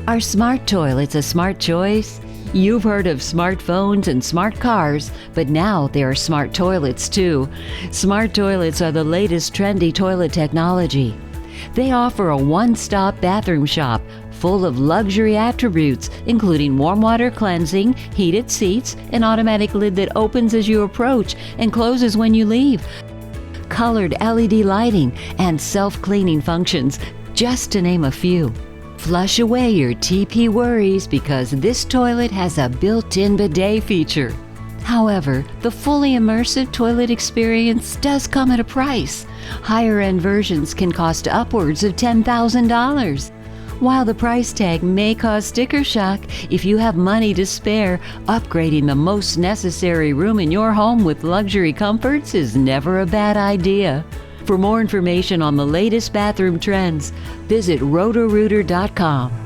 Are smart toilets a smart choice? You've heard of smartphones and smart cars, but now there are smart toilets too. Smart toilets are the latest trendy toilet technology. They offer a one-stop bathroom shop full of luxury attributes, including warm water cleansing, heated seats, an automatic lid that opens as you approach and closes when you leave, colored LED lighting, and self-cleaning functions, just to name a few. Flush away your TP worries because this toilet has a built-in bidet feature. However, the fully immersive toilet experience does come at a price. Higher-end versions can cost upwards of $10,000. While the price tag may cause sticker shock, if you have money to spare, upgrading the most necessary room in your home with luxury comforts is never a bad idea. For more information on the latest bathroom trends, visit Roto-Rooter.com.